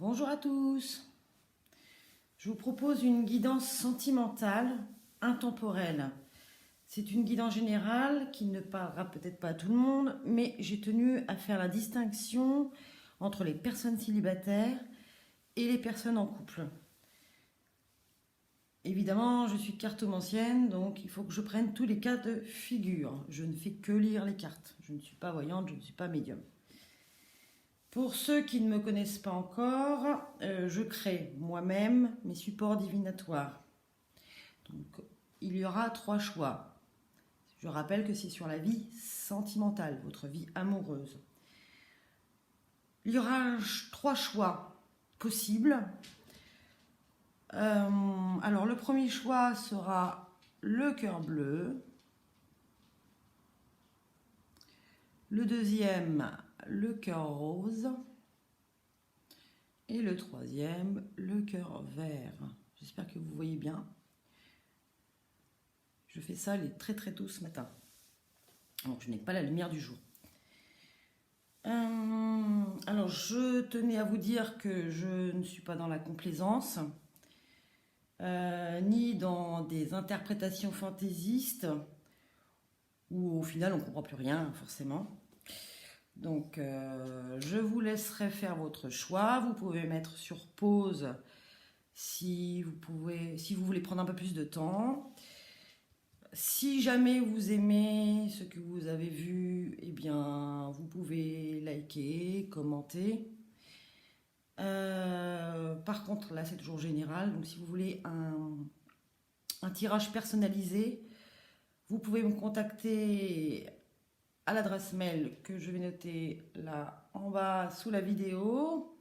Bonjour à tous. Je vous propose une guidance sentimentale intemporelle. C'est une guidance générale qui ne parlera peut-être pas à tout le monde, mais j'ai tenu à faire la distinction entre les personnes célibataires et les personnes en couple. Évidemment, je suis cartomancienne, donc il faut que je prenne tous les cas de figure. Je ne fais que lire les cartes. Je ne suis pas voyante, je ne suis pas médium. Pour ceux qui ne me connaissent pas encore, je crée moi-même mes supports divinatoires. Donc, il y aura 3 choix. Je rappelle que c'est sur la vie sentimentale, votre vie amoureuse. Il y aura 3 choix possibles. Alors, le premier choix sera le cœur bleu. Le deuxième, le cœur rose. Et le troisième, le cœur vert. J'espère que vous voyez bien. Je fais ça très très tôt ce matin. Donc je n'ai pas la lumière du jour. Alors je tenais à vous dire que je ne suis pas dans la complaisance, ni dans des interprétations fantaisistes, où au final on ne comprend plus rien forcément. Donc je vous laisserai faire votre choix. Vous pouvez mettre sur pause si vous voulez prendre un peu plus de temps. Si jamais vous aimez ce que vous avez vu, eh bien, vous pouvez liker, commenter. Par contre, là, c'est toujours général. Donc, si vous voulez un tirage personnalisé, vous pouvez me contacter à l'adresse mail que je vais noter là en bas sous la vidéo,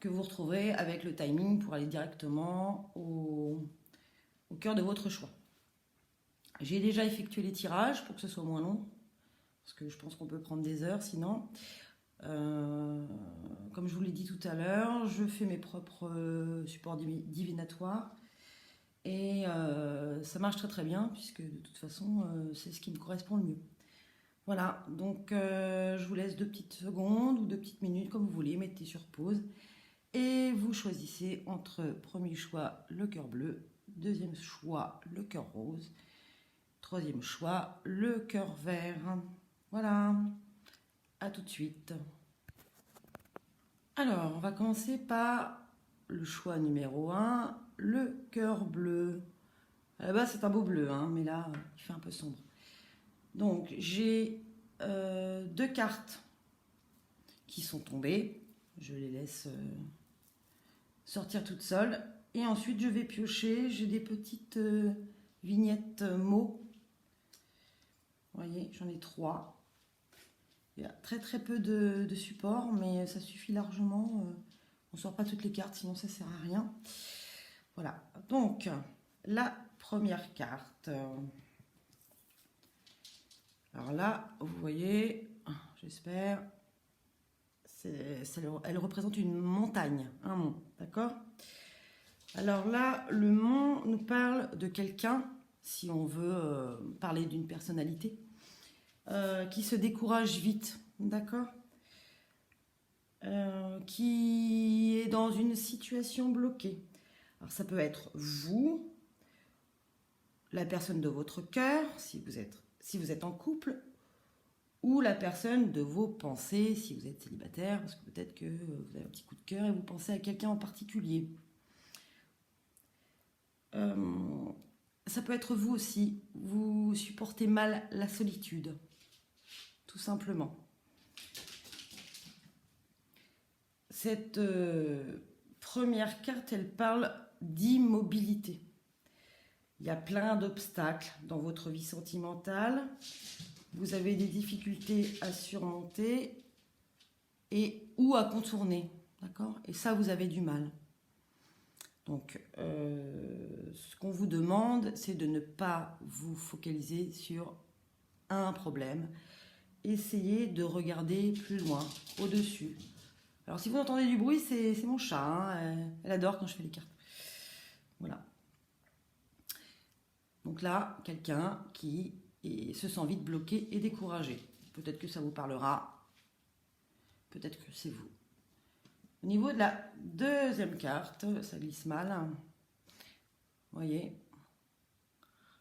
que vous retrouverez avec le timing pour aller directement au cœur de votre choix. J'ai déjà effectué les tirages pour que ce soit moins long, parce que je pense qu'on peut prendre des heures sinon. Comme je vous l'ai dit tout à l'heure, je fais mes propres supports divinatoires et ça marche très très bien, puisque de toute façon c'est ce qui me correspond le mieux. Voilà, donc je vous laisse 2 petites secondes ou 2 petites minutes, comme vous voulez, mettez sur pause et vous choisissez entre premier choix le cœur bleu, deuxième choix le cœur rose, troisième choix, le cœur vert. Voilà, à tout de suite. Alors, on va commencer par le choix numéro 1, le cœur bleu. À la base, c'est un beau bleu, hein, mais là, il fait un peu sombre. Donc, j'ai 2 cartes qui sont tombées. Je les laisse sortir toutes seules. Et ensuite, je vais piocher. J'ai des petites vignettes mots. Vous voyez, j'en ai 3. Il y a très très peu de support, mais ça suffit largement. On ne sort pas toutes les cartes, sinon ça ne sert à rien. Voilà, donc la première carte. Alors là, vous voyez, j'espère, elle représente une montagne, un mont, d'accord? Alors là, le mont nous parle de quelqu'un, si on veut parler d'une personnalité, qui se décourage vite, d'accord, qui est dans une situation bloquée. Alors ça peut être vous, la personne de votre cœur, si vous êtes en couple, ou la personne de vos pensées, si vous êtes célibataire, parce que peut-être que vous avez un petit coup de cœur et vous pensez à quelqu'un en particulier. Ça peut être vous aussi, vous supportez mal la solitude, tout simplement. Cette première carte, elle parle d'immobilité. Il y a plein d'obstacles dans votre vie sentimentale. Vous avez des difficultés à surmonter ou à contourner, d'accord? Et ça, vous avez du mal. Donc, ce qu'on vous demande, c'est de ne pas vous focaliser sur un problème. Essayez de regarder plus loin, au-dessus. Alors, si vous entendez du bruit, c'est mon chat. Hein, elle adore quand je fais les cartes. Voilà. Donc là, quelqu'un qui se sent vite bloqué et découragé. Peut-être que ça vous parlera. Peut-être que c'est vous. Au niveau de la deuxième carte, ça glisse mal. Vous voyez,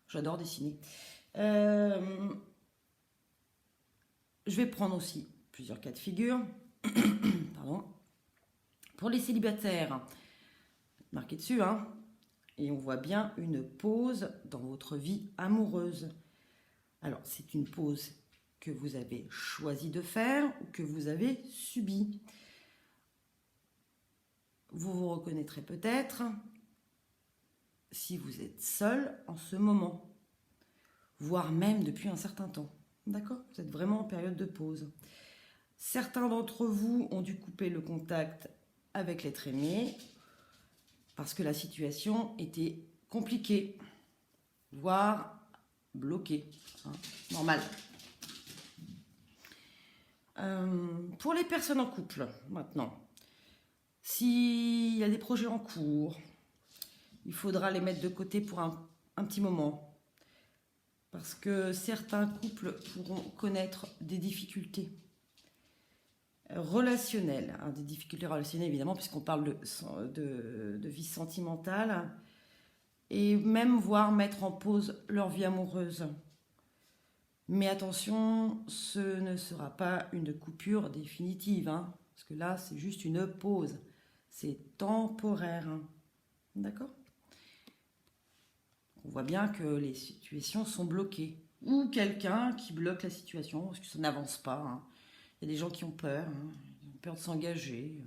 j'adore dessiner. Je vais prendre aussi plusieurs cas de figure. Pardon. Pour les célibataires, marquez dessus, hein. Et on voit bien une pause dans votre vie amoureuse. Alors, c'est une pause que vous avez choisi de faire ou que vous avez subie. Vous vous reconnaîtrez peut-être si vous êtes seul en ce moment, voire même depuis un certain temps. D'accord? Vous êtes vraiment en période de pause. Certains d'entre vous ont dû couper le contact avec l'être aimé parce que la situation était compliquée, voire bloquée. Hein, normal. Pour les personnes en couple, maintenant, s'il y a des projets en cours, il faudra les mettre de côté pour un petit moment. Parce que certains couples pourront connaître des difficultés relationnelles. Hein, des difficultés relationnelles, évidemment, puisqu'on parle de vie sentimentale. Et même voire mettre en pause leur vie amoureuse. Mais attention, ce ne sera pas une coupure définitive. Hein, parce que là, c'est juste une pause. C'est temporaire. Hein, d'accord ? On voit bien que les situations sont bloquées. Ou quelqu'un qui bloque la situation parce que ça n'avance pas. Hein. Il y a des gens qui ont peur. Hein. Ils ont peur de s'engager.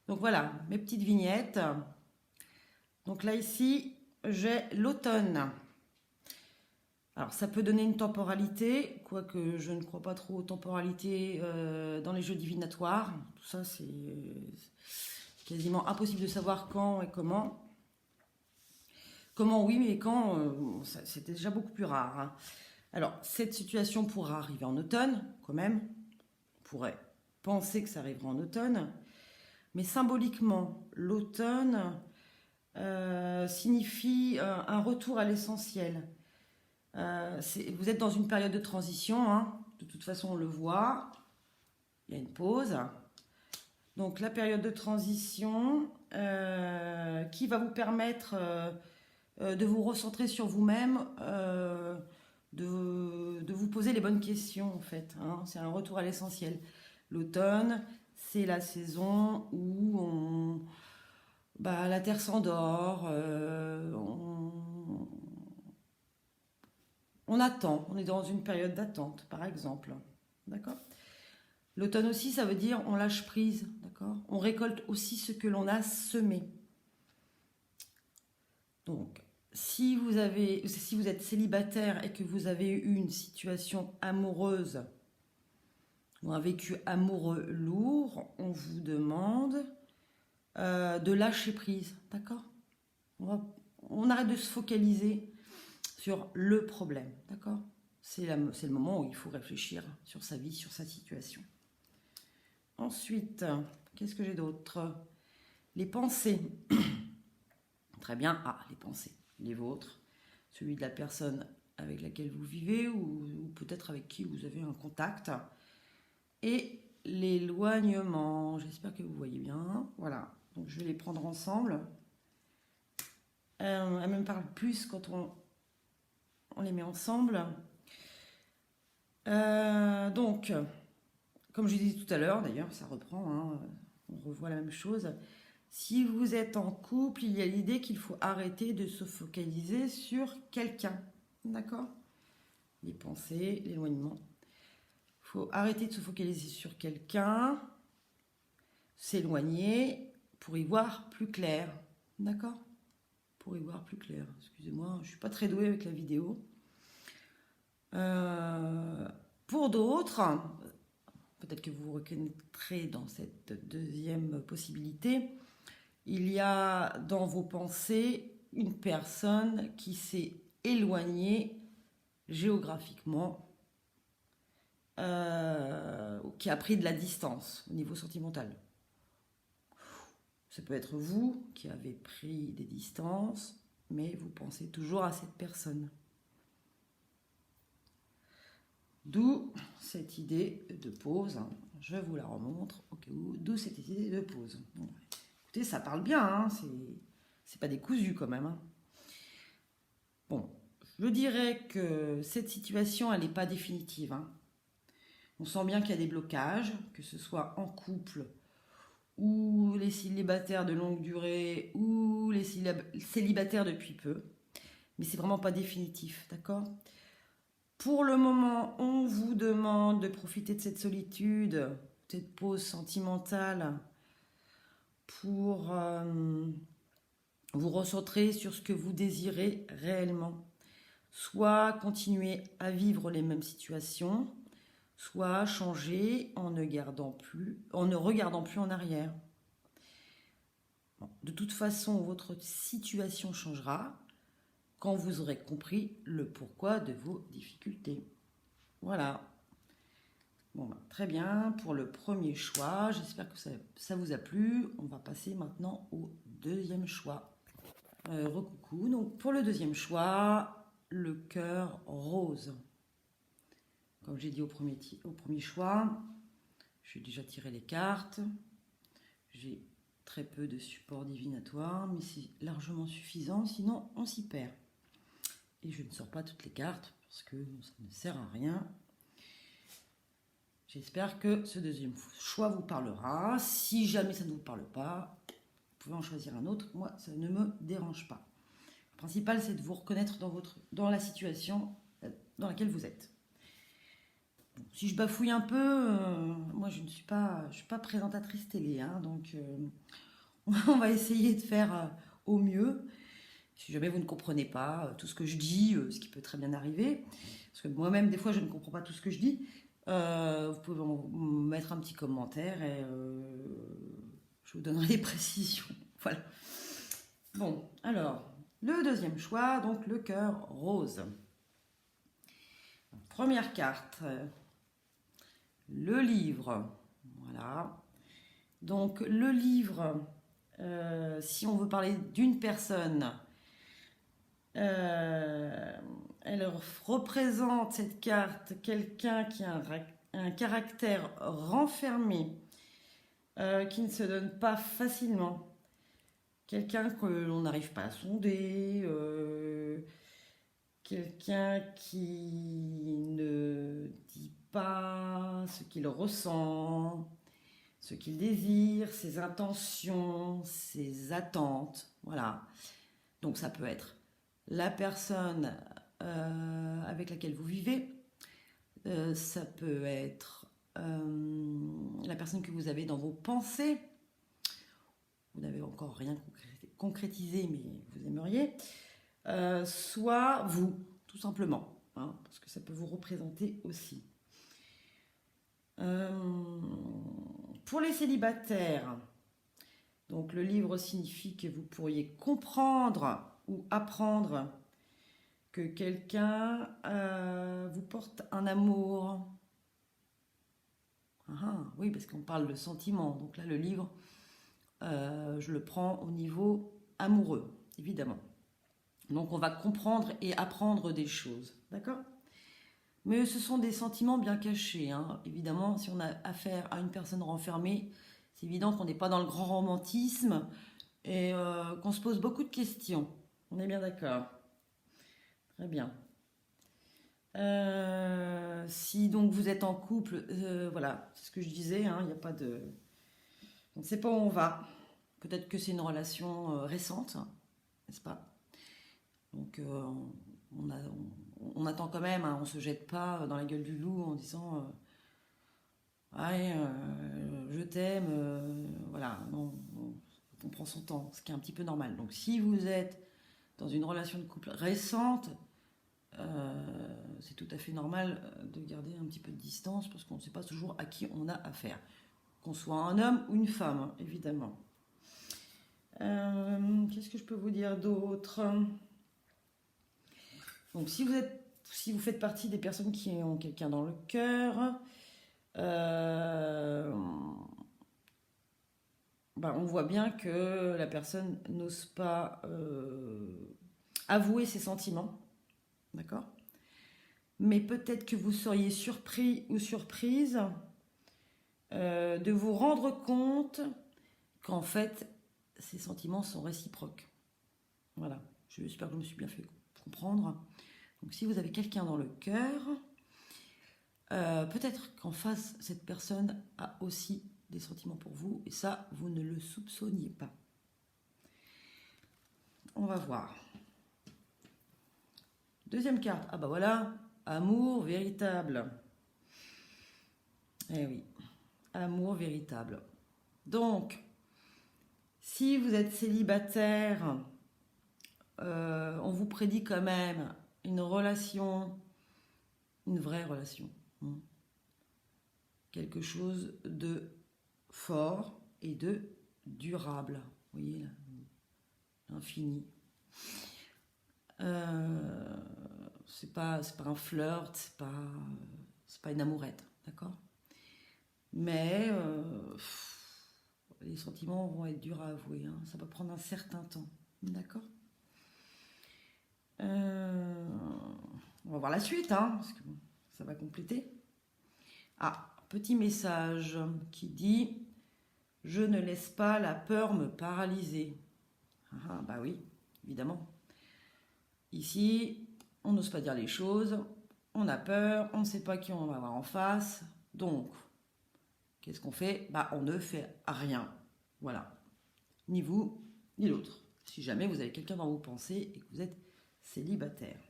Donc voilà, mes petites vignettes. Donc là, ici, j'ai l'automne. Alors, ça peut donner une temporalité, quoique je ne crois pas trop aux temporalités dans les jeux divinatoires. Tout ça, c'est quasiment impossible de savoir quand et comment. Comment, oui, mais quand, c'était déjà beaucoup plus rare. Hein. Alors, cette situation pourra arriver en automne, quand même. On pourrait penser que ça arrivera en automne. Mais symboliquement, l'automne signifie un retour à l'essentiel. Vous êtes dans une période de transition. Hein. De toute façon, on le voit. Il y a une pause. Donc, la période de transition qui va vous permettre... de vous recentrer sur vous-même, de vous poser les bonnes questions en fait. Hein. C'est un retour à l'essentiel. L'automne, c'est la saison où la terre s'endort, on attend, on est dans une période d'attente par exemple. D'accord ? L'automne aussi, ça veut dire on lâche prise, d'accord ? On récolte aussi ce que l'on a semé. Donc, si vous êtes célibataire et que vous avez eu une situation amoureuse ou un vécu amoureux lourd, on vous demande de lâcher prise, d'accord ? On arrête de se focaliser sur le problème, d'accord ? C'est le moment où il faut réfléchir sur sa vie, sur sa situation. Ensuite, qu'est-ce que j'ai d'autre ? Les pensées. Très bien. Ah, les pensées. Les vôtres, celui de la personne avec laquelle vous vivez ou peut-être avec qui vous avez un contact. Et l'éloignement. J'espère que vous voyez bien. Voilà. Donc, je vais les prendre ensemble. Elle me parle plus quand on les met ensemble. Donc, comme je disais tout à l'heure, d'ailleurs, ça reprend. Hein, on revoit la même chose. Si vous êtes en couple, il y a l'idée qu'il faut arrêter de se focaliser sur quelqu'un. D'accord ? Les pensées, l'éloignement. Il faut arrêter de se focaliser sur quelqu'un, s'éloigner pour y voir plus clair. D'accord ? Pour y voir plus clair. Excusez-moi, je ne suis pas très douée avec la vidéo. Pour d'autres, peut-être que vous vous reconnaîtrez dans cette deuxième possibilité, il y a dans vos pensées une personne qui s'est éloignée géographiquement, qui a pris de la distance au niveau sentimental. Ça peut être vous qui avez pris des distances, mais vous pensez toujours à cette personne. D'où cette idée de pause. je vous la remontre au cas où, d'où cette idée de pause. Bon, écoutez, ça parle bien, hein, c'est pas décousu quand même. Hein. Bon, je dirais que cette situation, elle n'est pas définitive. Hein. On sent bien qu'il y a des blocages, que ce soit en couple, ou les célibataires de longue durée, ou les célibataires depuis peu. Mais c'est vraiment pas définitif, d'accord ? Pour le moment, on vous demande de profiter de cette solitude, cette pause sentimentale, pour vous recentrer sur ce que vous désirez réellement. Soit continuer à vivre les mêmes situations, soit changer en ne regardant plus en arrière. Bon, de toute façon, votre situation changera quand vous aurez compris le pourquoi de vos difficultés. Voilà. Bon, très bien. Pour le premier choix, j'espère que ça vous a plu. On va passer maintenant au deuxième choix. Recoucou. Donc, pour le deuxième choix, le cœur rose. Comme j'ai dit au premier choix, j'ai déjà tiré les cartes. J'ai très peu de support divinatoire, mais c'est largement suffisant, sinon on s'y perd. Et je ne sors pas toutes les cartes parce que ça ne sert à rien. J'espère que ce deuxième choix vous parlera. Si jamais ça ne vous parle pas, vous pouvez en choisir un autre. Moi, ça ne me dérange pas. Le principal, c'est de vous reconnaître dans la situation dans laquelle vous êtes. Bon, si je bafouille un peu, moi je ne suis pas présentatrice télé, hein, donc on va essayer de faire au mieux. Si jamais vous ne comprenez pas tout ce que je dis, ce qui peut très bien arriver, parce que moi-même des fois je ne comprends pas tout ce que je dis, vous pouvez mettre un petit commentaire et je vous donnerai des précisions. Voilà. Bon, alors, le deuxième choix, donc le cœur rose. Première carte, le livre. Voilà. Donc, le livre, si on veut parler d'une personne, elle représente cette carte quelqu'un qui a un caractère renfermé, qui ne se donne pas facilement. Quelqu'un que l'on n'arrive pas à sonder, quelqu'un qui ne dit pas ce qu'il ressent, ce qu'il désire, ses intentions, ses attentes. Voilà. Donc ça peut être la personne avec laquelle vous vivez, ça peut être la personne que vous avez dans vos pensées. Vous n'avez encore rien concrétisé, mais vous aimeriez. Soit vous, tout simplement, hein, parce que ça peut vous représenter aussi. Pour les célibataires, donc le livre signifie que vous pourriez comprendre ou apprendre que quelqu'un vous porte un amour. Oui, parce qu'on parle de sentiments. Donc là, le livre, je le prends au niveau amoureux, évidemment. Donc on va comprendre et apprendre des choses, d'accord ? Mais ce sont des sentiments bien cachés. Hein. Évidemment, si on a affaire à une personne renfermée, c'est évident qu'on n'est pas dans le grand romantisme et qu'on se pose beaucoup de questions. On est bien d'accord ? Très bien. Si donc vous êtes en couple, voilà, c'est ce que je disais, hein, il n'y a pas de... On ne sait pas où on va. Peut-être que c'est une relation récente, n'est-ce pas ? Donc on attend quand même, hein, on ne se jette pas dans la gueule du loup en disant ouais, je t'aime, voilà, non, on prend son temps, ce qui est un petit peu normal. Donc si vous êtes dans une relation de couple récente, c'est tout à fait normal de garder un petit peu de distance parce qu'on ne sait pas toujours à qui on a affaire, qu'on soit un homme ou une femme, hein, évidemment. Qu'est-ce que je peux vous dire d'autre ? Donc si vous faites partie des personnes qui ont quelqu'un dans le cœur, on voit bien que la personne n'ose pas avouer ses sentiments, d'accord ? Mais peut-être que vous seriez surpris ou surprise de vous rendre compte qu'en fait, ces sentiments sont réciproques. Voilà, j'espère que je me suis bien fait comprendre. Donc si vous avez quelqu'un dans le cœur, peut-être qu'en face, cette personne a aussi des sentiments pour vous, et ça, vous ne le soupçonniez pas. On va voir. Deuxième carte. Ah bah voilà, amour véritable. Eh oui, amour véritable. Donc, si vous êtes célibataire, on vous prédit quand même une relation, une vraie relation. Quelque chose de fort et de durable. Vous voyez là, infini. C'est pas un flirt, c'est pas une amourette, d'accord? Mais les sentiments vont être durs à avouer, hein. Ça peut prendre un certain temps, d'accord? On va voir la suite, hein, parce que ça va compléter. Ah, petit message qui dit « Je ne laisse pas la peur me paralyser ». Ah, bah oui, évidemment. Ici, on n'ose pas dire les choses, on a peur, on ne sait pas qui on va avoir en face. Donc, qu'est-ce qu'on fait? Bah, on ne fait rien. Voilà. Ni vous, ni l'autre. Si jamais vous avez quelqu'un dans vos pensées et que vous êtes célibataire.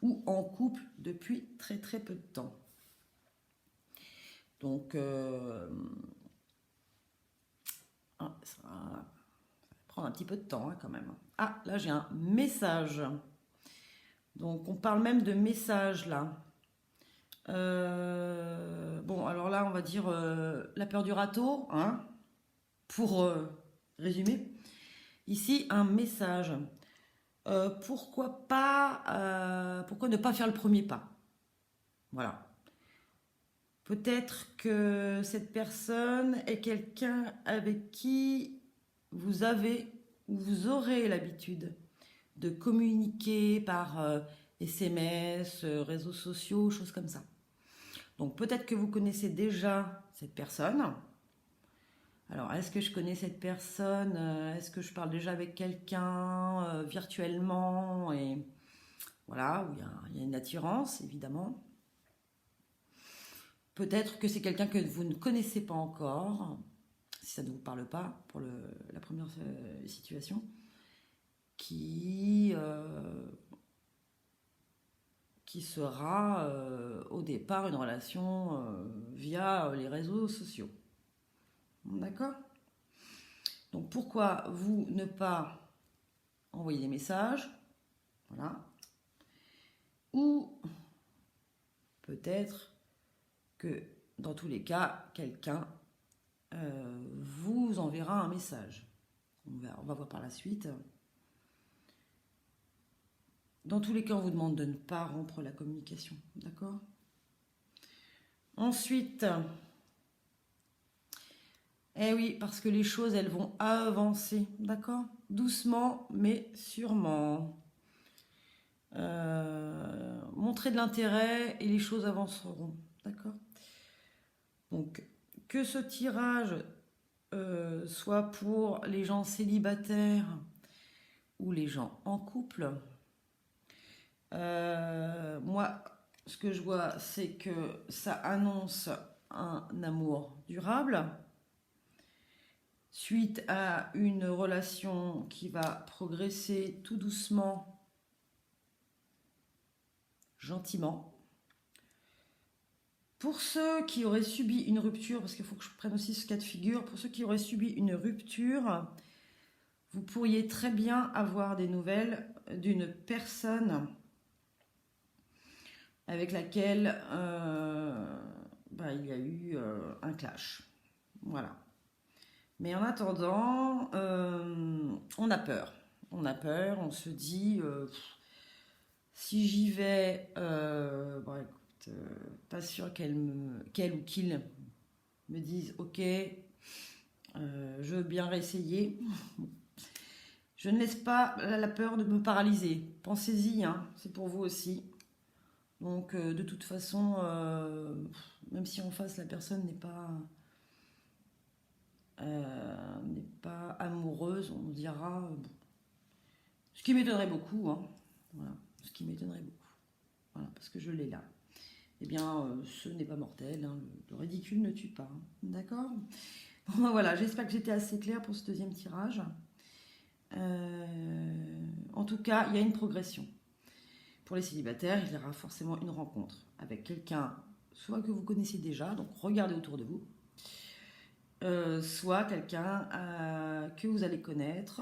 Ou en couple depuis très très peu de temps. Donc, ça va prendre un petit peu de temps hein, quand même. Ah, là j'ai un message. Donc on parle même de message là. Bon, alors là on va dire la peur du râteau, hein, pour résumer. Ici un message. Pourquoi ne pas faire le premier pas? Voilà. Peut-être que cette personne est quelqu'un avec qui vous avez ou vous aurez l'habitude de communiquer par SMS, réseaux sociaux, choses comme ça. Donc peut-être que vous connaissez déjà cette personne. Alors est-ce que je connais cette personne? Est-ce que je parle déjà avec quelqu'un virtuellement? Et voilà, où il y a une attirance évidemment. Peut-être que c'est quelqu'un que vous ne connaissez pas encore, si ça ne vous parle pas pour la première situation, qui sera au départ une relation via les réseaux sociaux. D'accord? Donc pourquoi vous ne pas envoyer des messages? Voilà. Ou peut-être que dans tous les cas, quelqu'un vous enverra un message. On va voir par la suite. Dans tous les cas, on vous demande de ne pas rompre la communication. D'accord? Ensuite, eh oui, parce que les choses, elles vont avancer. D'accord? Doucement, mais sûrement. Montrez de l'intérêt et les choses avanceront. D'accord? Donc, que ce tirage soit pour les gens célibataires ou les gens en couple, moi, ce que je vois, c'est que ça annonce un amour durable suite à une relation qui va progresser tout doucement, gentiment. Pour ceux qui auraient subi une rupture, parce qu'il faut que je prenne aussi ce cas de figure, pour ceux qui auraient subi une rupture, vous pourriez très bien avoir des nouvelles d'une personne avec laquelle il y a eu un clash. Voilà. Mais en attendant, on a peur. On a peur, on se dit, si j'y vais, écoute, pas sûr qu'elle ou qu'il me dise, ok, je veux bien réessayer. Je ne laisse pas la peur de me paralyser. Pensez-y, hein, c'est pour vous aussi. Donc, de toute façon, même si en face, la personne n'est pas n'est pas amoureuse, on dira. Bon. Ce qui m'étonnerait beaucoup, hein. Voilà, ce qui m'étonnerait beaucoup. Voilà, parce que je l'ai là. Eh bien, ce n'est pas mortel, hein. Le ridicule ne tue pas, hein. D'accord? Bon, ben voilà, j'espère que j'étais assez claire pour ce deuxième tirage. En tout cas, il y a une progression. Pour les célibataires, il y aura forcément une rencontre avec quelqu'un, soit que vous connaissez déjà, donc regardez autour de vous, soit quelqu'un que vous allez connaître.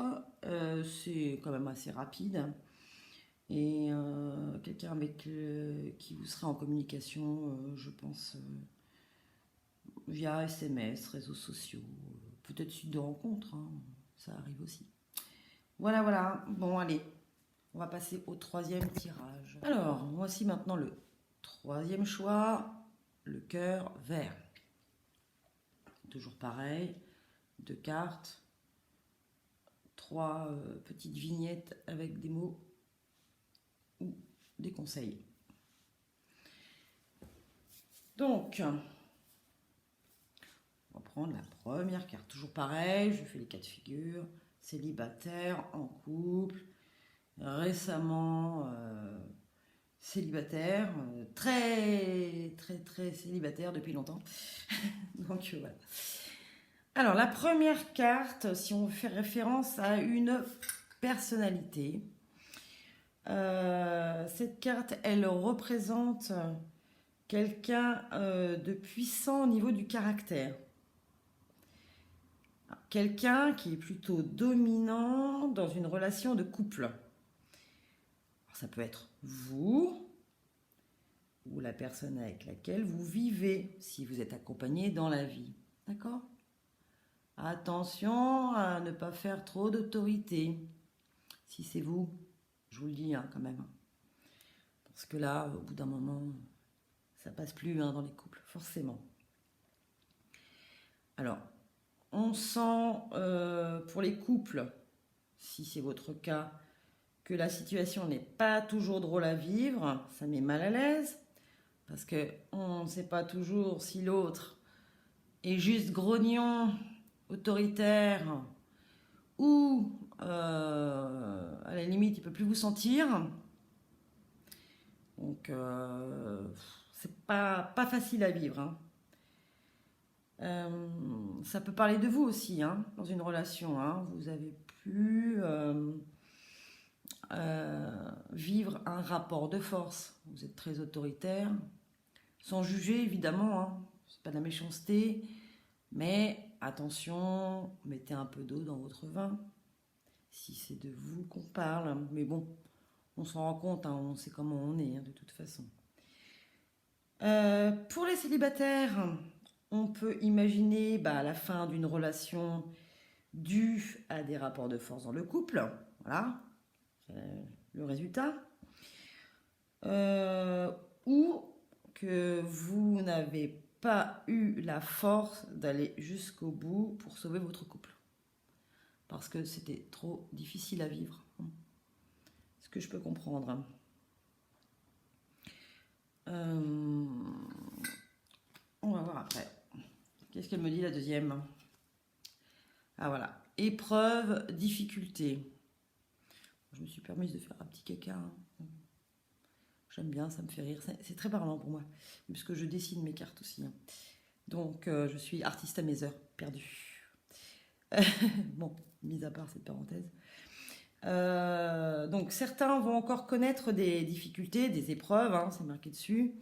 C'est quand même assez rapide. Et quelqu'un avec qui vous serez en communication, je pense, via SMS, réseaux sociaux, peut-être suite de rencontres, hein, ça arrive aussi. Voilà, voilà. Bon, allez, on va passer au troisième tirage. Alors, voici maintenant le troisième choix, le cœur vert. Toujours pareil, 2 cartes, 3 petites vignettes avec des mots ou des conseils. Donc, on va prendre la première carte. Toujours pareil, je fais les 4 figures. Célibataire, en couple, récemment célibataire, très célibataire depuis longtemps. Donc voilà. Alors la première carte, si on fait référence à une personnalité, cette carte, elle représente quelqu'un de puissant au niveau du caractère. Quelqu'un qui est plutôt dominant dans une relation de couple. Alors, ça peut être vous ou la personne avec laquelle vous vivez, si vous êtes accompagné dans la vie. D'accord? Attention à ne pas faire trop d'autorité. Si c'est vous, je vous le dis hein, quand même. Parce que là, au bout d'un moment, ça passe plus hein, dans les couples, forcément. Alors, on sent pour les couples, si c'est votre cas, que la situation n'est pas toujours drôle à vivre, ça met mal à l'aise, parce qu'on ne sait pas toujours si l'autre est juste grognon, autoritaire, ou à la limite il ne peut plus vous sentir. Donc c'est pas facile à vivre. Hein. Ça peut parler de vous aussi, hein, dans une relation. Hein. Vous avez pu vivre un rapport de force. Vous êtes très autoritaire, sans juger évidemment. Hein. C'est pas de la méchanceté, mais attention, mettez un peu d'eau dans votre vin. Si c'est de vous qu'on parle, mais bon, on s'en rend compte, hein, on sait comment on est hein, de toute façon. Pour les célibataires, on peut imaginer la fin d'une relation due à des rapports de force dans le couple. Voilà, le résultat. Ou que vous n'avez pas eu la force d'aller jusqu'au bout pour sauver votre couple. Parce que c'était trop difficile à vivre. Ce que je peux comprendre. On va voir après. Qu'est-ce qu'elle me dit la deuxième? Ah voilà. Épreuve, difficulté. Je me suis permise de faire un petit caca. Hein. J'aime bien, ça me fait rire. C'est très parlant pour moi. Puisque je dessine mes cartes aussi. Hein. Donc je suis artiste à mes heures, perdue. Bon, mis à part cette parenthèse. Donc certains vont encore connaître des difficultés, des épreuves, hein, c'est marqué dessus,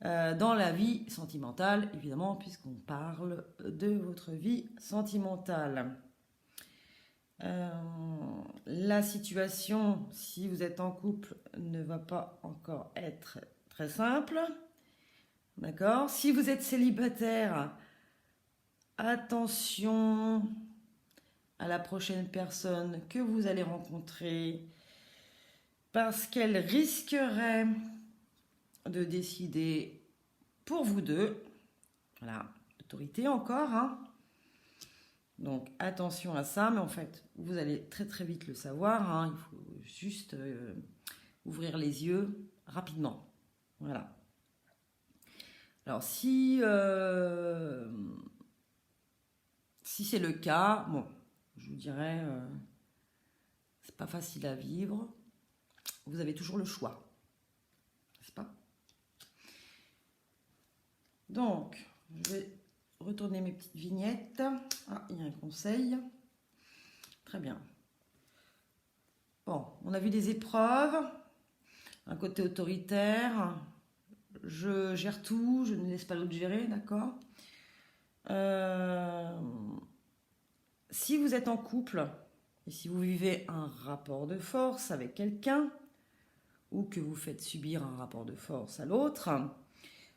dans la vie sentimentale, évidemment, puisqu'on parle de votre vie sentimentale. La situation, si vous êtes en couple, ne va pas encore être très simple. D'accord? Si vous êtes célibataire, attention à la prochaine personne que vous allez rencontrer parce qu'elle risquerait de décider pour vous deux. Voilà, l'autorité encore. Hein. Donc attention à ça, mais en fait, vous allez très vite le savoir. Hein. Il faut juste ouvrir les yeux rapidement. Voilà. Alors si Si c'est le cas, bon, je vous dirais, c'est pas facile à vivre. Vous avez toujours le choix, n'est-ce pas? Donc, je vais retourner mes petites vignettes. Ah, il y a un conseil. Très bien. Bon, on a vu des épreuves, un côté autoritaire. Je gère tout, je ne laisse pas l'autre gérer, d'accord? Si vous êtes en couple et si vous vivez un rapport de force avec quelqu'un ou que vous faites subir un rapport de force à l'autre,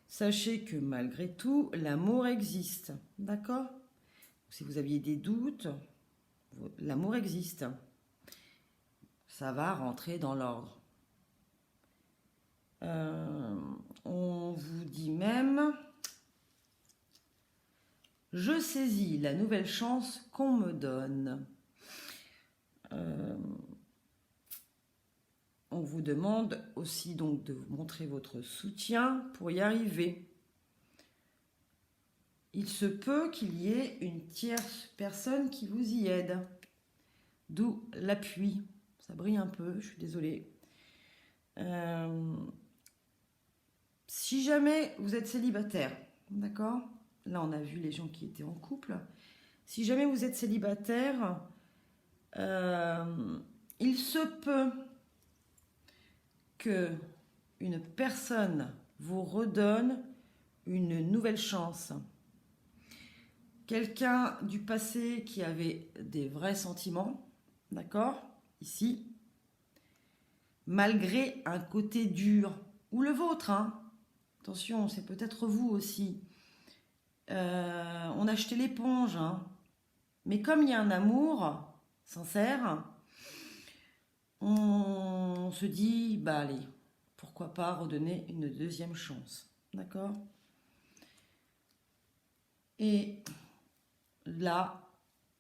sachez que malgré tout, l'amour existe, d'accord? Si vous aviez des doutes, l'amour existe. Ça va rentrer dans l'ordre. On vous dit même, je saisis la nouvelle chance qu'on me donne. On vous demande aussi donc de montrer votre soutien pour y arriver. Il se peut qu'il y ait une tierce personne qui vous y aide. D'où l'appui. Ça brille un peu, je suis désolée. Si jamais vous êtes célibataire, d'accord? Là, on a vu les gens qui étaient en couple. Si jamais vous êtes célibataire, il se peut que une personne vous redonne une nouvelle chance. Quelqu'un du passé qui avait des vrais sentiments, d'accord? Ici, malgré un côté dur, ou le vôtre, hein? Attention, c'est peut-être vous aussi. On a jeté l'éponge, hein? Mais comme il y a un amour sincère, on se dit, bah allez, pourquoi pas redonner une deuxième chance, d'accord? Et là,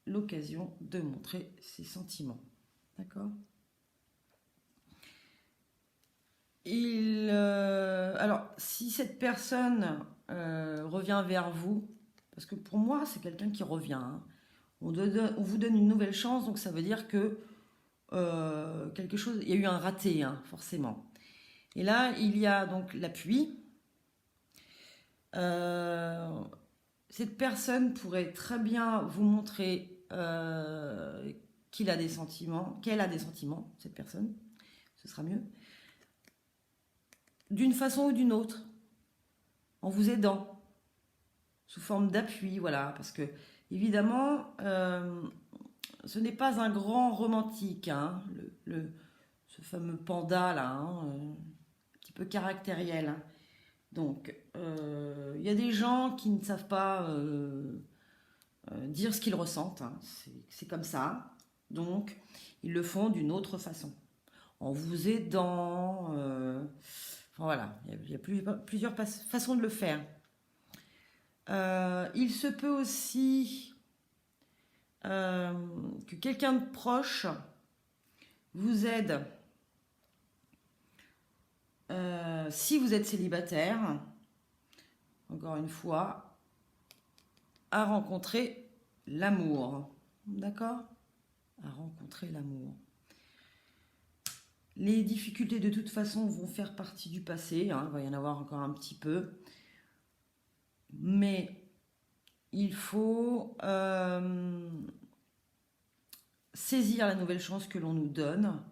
l'occasion de montrer ses sentiments, d'accord? Alors, si cette personne revient vers vous, parce que pour moi, c'est quelqu'un qui revient, hein, on vous donne une nouvelle chance, donc ça veut dire que quelque chose, il y a eu un raté, hein, forcément. Et là, il y a donc l'appui. Cette personne pourrait très bien vous montrer qu'il a des sentiments, qu'elle a des sentiments, cette personne, ce sera mieux, d'une façon ou d'une autre, en vous aidant, sous forme d'appui, voilà, parce que, évidemment, ce n'est pas un grand romantique, hein, ce fameux panda, là, hein, un petit peu caractériel, hein. Donc, il y a des gens qui ne savent pas dire ce qu'ils ressentent, hein. C'est comme ça. Donc, ils le font d'une autre façon, en vous aidant. Enfin, voilà, il y a plusieurs façons de le faire. Il se peut aussi que quelqu'un de proche vous aide si vous êtes célibataire, encore une fois, à rencontrer l'amour. D'accord? À rencontrer l'amour. Les difficultés, de toute façon, vont faire partie du passé, hein, il va y en avoir encore un petit peu. Mais il faut saisir la nouvelle chance que l'on nous donne,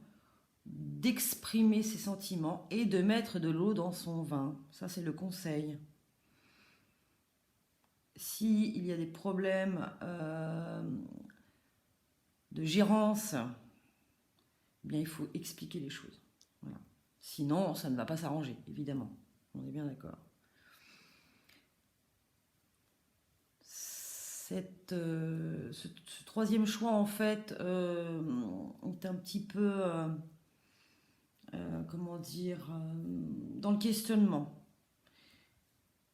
d'exprimer ses sentiments et de mettre de l'eau dans son vin. Ça, c'est le conseil. S'il y a des problèmes de gérance, eh bien, il faut expliquer les choses. Voilà. Sinon, ça ne va pas s'arranger, évidemment. On est bien d'accord. Ce troisième choix, en fait, est un petit peu, comment dire, dans le questionnement.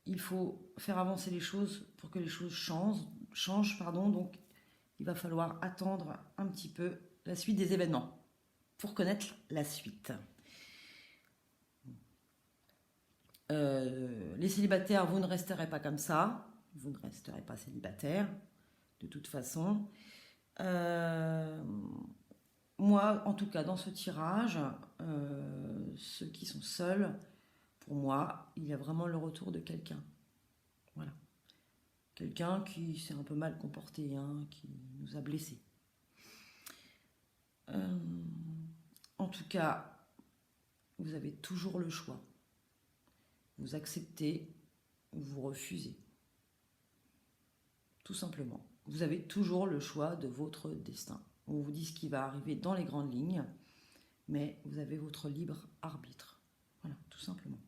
Il faut faire avancer les choses pour que les choses changent, pardon. Donc, il va falloir attendre un petit peu la suite des événements pour connaître la suite. Les célibataires, vous ne resterez pas comme ça. Vous ne resterez pas célibataire. de toute façon. Moi, en tout cas, dans ce tirage, ceux qui sont seuls, pour moi, il y a vraiment le retour de quelqu'un. Voilà. Quelqu'un qui s'est un peu mal comporté, hein, qui nous a blessés. En tout cas, vous avez toujours le choix. Vous acceptez ou vous refusez. Tout simplement. Vous avez toujours le choix de votre destin. On vous dit ce qui va arriver dans les grandes lignes, mais vous avez votre libre arbitre. Voilà, tout simplement.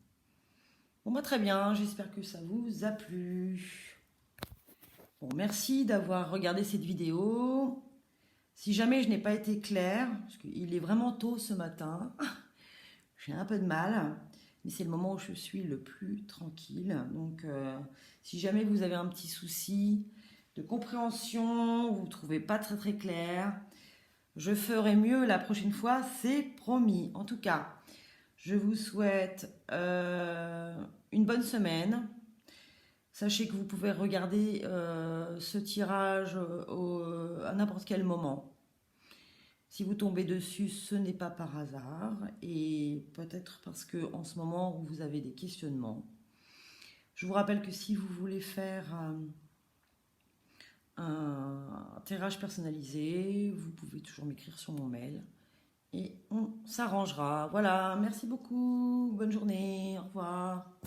Bon, bah, très bien, j'espère que ça vous a plu. Bon, merci d'avoir regardé cette vidéo. Si jamais je n'ai pas été claire, parce qu'il est vraiment tôt ce matin, j'ai un peu de mal, mais c'est le moment où je suis le plus tranquille. Donc, si jamais vous avez un petit souci de compréhension, vous ne trouvez pas très très clair, je ferai mieux la prochaine fois, c'est promis. En tout cas, je vous souhaite une bonne semaine. Sachez que vous pouvez regarder ce tirage à n'importe quel moment. Si vous tombez dessus, ce n'est pas par hasard et peut-être parce que en ce moment vous avez des questionnements. Je vous rappelle que si vous voulez faire un tirage personnalisé, vous pouvez toujours m'écrire sur mon mail et on s'arrangera. Voilà, merci beaucoup, bonne journée, au revoir.